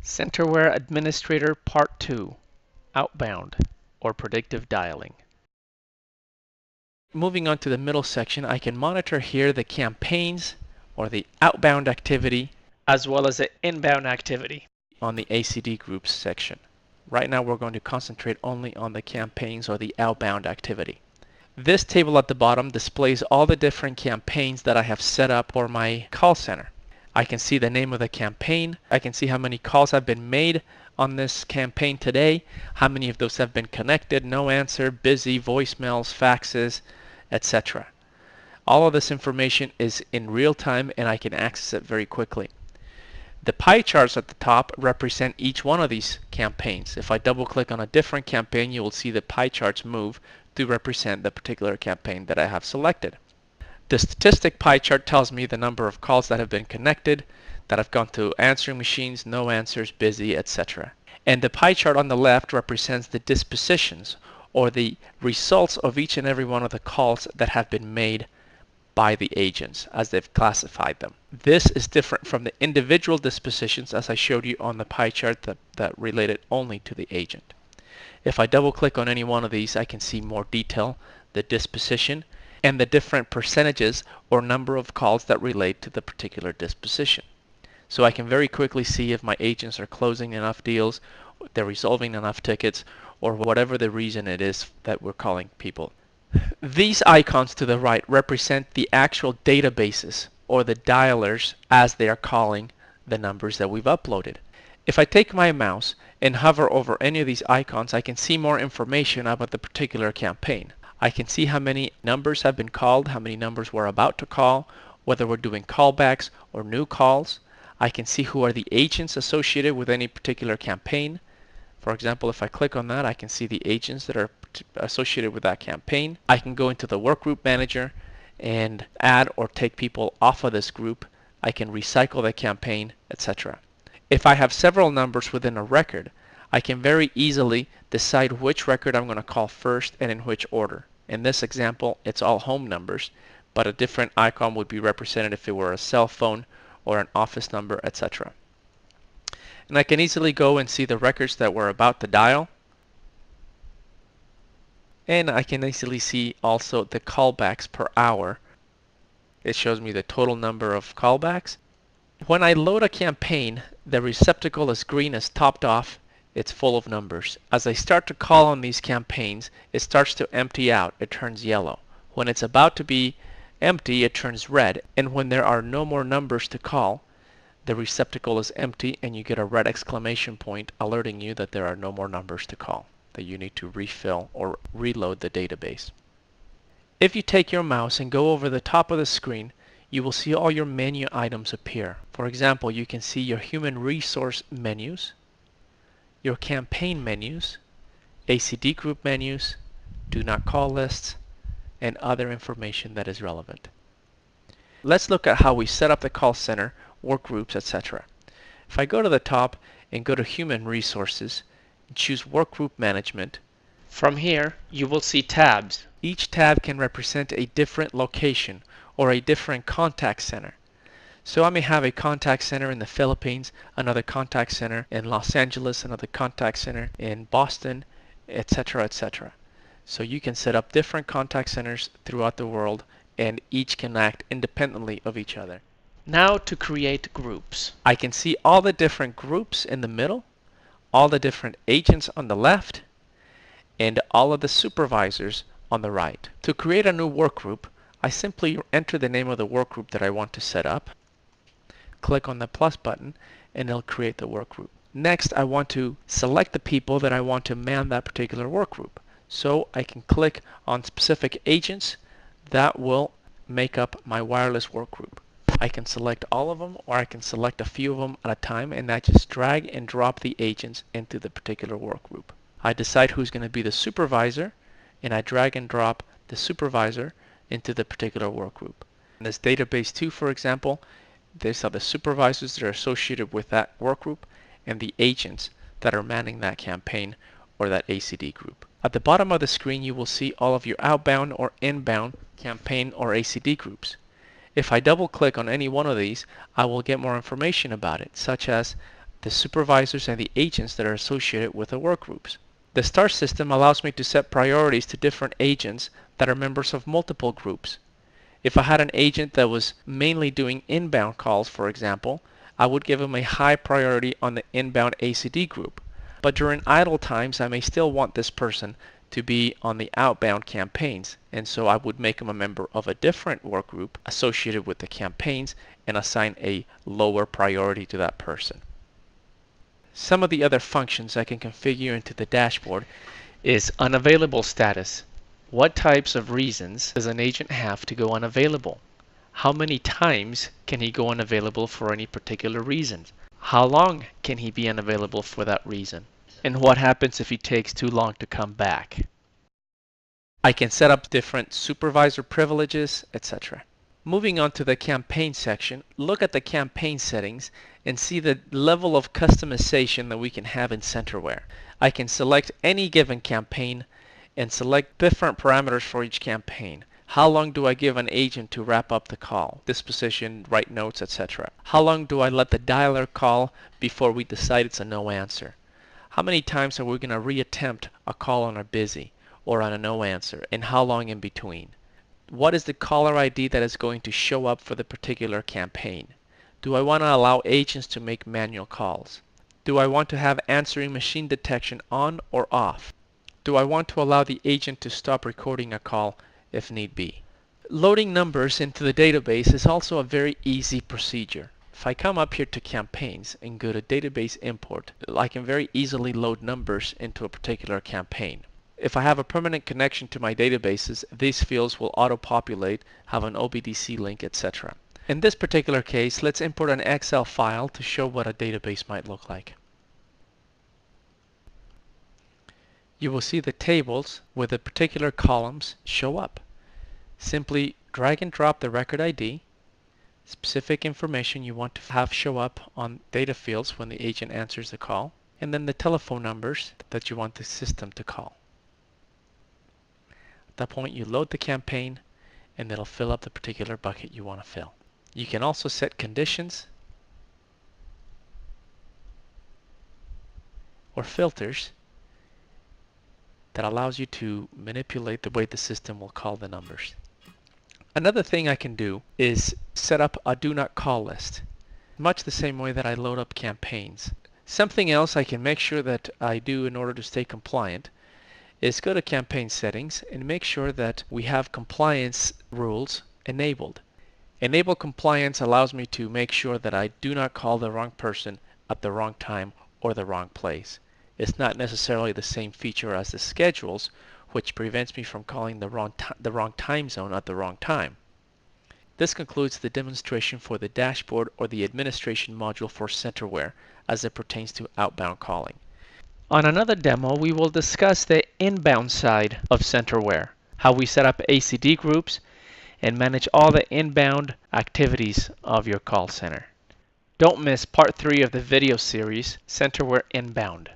Centerware Administrator Part 2, Outbound, or Predictive Dialing. Moving on to the middle section, I can monitor here the campaigns or the outbound activity as well as the inbound activity on the ACD groups section. Right now we're going to concentrate only on the campaigns or the outbound activity. This table at the bottom displays all the different campaigns that I have set up for my call center. I can see the name of the campaign. I can see how many calls have been made on this campaign today, how many of those have been connected, no answer, busy, voicemails, faxes, etc. All of this information is in real time and I can access it very quickly. The pie charts at the top represent each one of these campaigns. If I double click on a different campaign, you will see the pie charts move to represent the particular campaign that I have selected. The statistic pie chart tells me the number of calls that have been connected, that have gone to answering machines, no answers, busy, etc. And the pie chart on the left represents the dispositions or the results of each and every one of the calls that have been made by the agents as they've classified them. This is different from the individual dispositions as I showed you on the pie chart that related only to the agent. If I double click on any one of these, I can see more detail, the disposition, and the different percentages or number of calls that relate to the particular disposition. So I can very quickly see if my agents are closing enough deals, they're resolving enough tickets, or whatever the reason it is that we're calling people. These icons to the right represent the actual databases or the dialers as they are calling the numbers that we've uploaded. If I take my mouse and hover over any of these icons, I can see more information about the particular campaign. I can see how many numbers have been called, how many numbers we're about to call, whether we're doing callbacks or new calls. I can see who are the agents associated with any particular campaign. For example, if I click on that, I can see the agents that are associated with that campaign. I can go into the workgroup manager and add or take people off of this group. I can recycle the campaign, etc. If I have several numbers within a record, I can very easily decide which record I'm going to call first and in which order. In this example, it's all home numbers, but a different icon would be represented if it were a cell phone or an office number, etc. And I can easily go and see the records that we're about to dial. And I can easily see also the callbacks per hour. It shows me the total number of callbacks. When I load a campaign, the receptacle is green, is topped off. It's full of numbers. As I start to call on these campaigns, it starts to empty out. It turns yellow. When it's about to be empty, it turns red. And when there are no more numbers to call, the receptacle is empty and you get a red exclamation point alerting you that there are no more numbers to call, that you need to refill or reload the database. If you take your mouse and go over the top of the screen, you will see all your menu items appear. For example, you can see your human resource menus, your campaign menus, ACD group menus, do not call lists, and other information that is relevant. Let's look at how we set up the call center, work groups, etc. If I go to the top and go to human resources and choose work group management, from here you will see tabs. Each tab can represent a different location or a different contact center. So I may have a contact center in the Philippines, another contact center in Los Angeles, another contact center in Boston, etc., etc. So you can set up different contact centers throughout the world and each can act independently of each other. Now to create groups. I can see all the different groups in the middle, all the different agents on the left, and all of the supervisors on the right. To create a new work group, I simply enter the name of the work group that I want to set up, click on the plus button, and it'll create the work group. Next, I want to select the people that I want to man that particular work group. So I can click on specific agents that will make up my wireless work group. I can select all of them or I can select a few of them at a time and I just drag and drop the agents into the particular work group. I decide who's going to be the supervisor and I drag and drop the supervisor into the particular work group. In this database 2, for example, these are the supervisors that are associated with that work group and the agents that are manning that campaign or that ACD group. At the bottom of the screen you will see all of your outbound or inbound campaign or ACD groups. If I double click on any one of these, I will get more information about it, such as the supervisors and the agents that are associated with the work groups. The star system allows me to set priorities to different agents that are members of multiple groups. If I had an agent that was mainly doing inbound calls, for example, I would give him a high priority on the inbound ACD group. But during idle times, I may still want this person to be on the outbound campaigns, and so I would make him a member of a different work group associated with the campaigns and assign a lower priority to that person. Some of the other functions I can configure into the dashboard is unavailable status. What types of reasons does an agent have to go unavailable? How many times can he go unavailable for any particular reason? How long can he be unavailable for that reason? And what happens if he takes too long to come back? I can set up different supervisor privileges, etc. Moving on to the campaign section, look at the campaign settings and see the level of customization that we can have in Centerware. I can select any given campaign and select different parameters for each campaign. How long do I give an agent to wrap up the call, disposition, write notes, etc.? How long do I let the dialer call before we decide it's a no answer? How many times are we going to reattempt a call on a busy or on a no answer, and how long in between? What is the caller ID that is going to show up for the particular campaign? Do I want to allow agents to make manual calls? Do I want to have answering machine detection on or off? Do I want to allow the agent to stop recording a call if need be? Loading numbers into the database is also a very easy procedure. If I come up here to campaigns and go to database import, I can very easily load numbers into a particular campaign. If I have a permanent connection to my databases, these fields will auto-populate, have an OBDC link, etc. In this particular case, let's import an Excel file to show what a database might look like. You will see the tables with the particular columns show up. Simply drag and drop the record ID, specific information you want to have show up on data fields when the agent answers the call, and then the telephone numbers that you want the system to call. At that point, you load the campaign and it'll fill up the particular bucket you want to fill. You can also set conditions or filters that allows you to manipulate the way the system will call the numbers. Another thing I can do is set up a do not call list, much the same way that I load up campaigns. Something else I can make sure that I do in order to stay compliant is go to campaign settings and make sure that we have compliance rules enabled. Enable compliance allows me to make sure that I do not call the wrong person at the wrong time or the wrong place. It's not necessarily the same feature as the schedules, which prevents me from calling the wrong time zone at the wrong time. This concludes the demonstration for the dashboard or the administration module for Centerware as it pertains to outbound calling. On another demo, we will discuss the inbound side of Centerware, how we set up ACD groups and manage all the inbound activities of your call center. Don't miss part 3 of the video series, Centerware Inbound.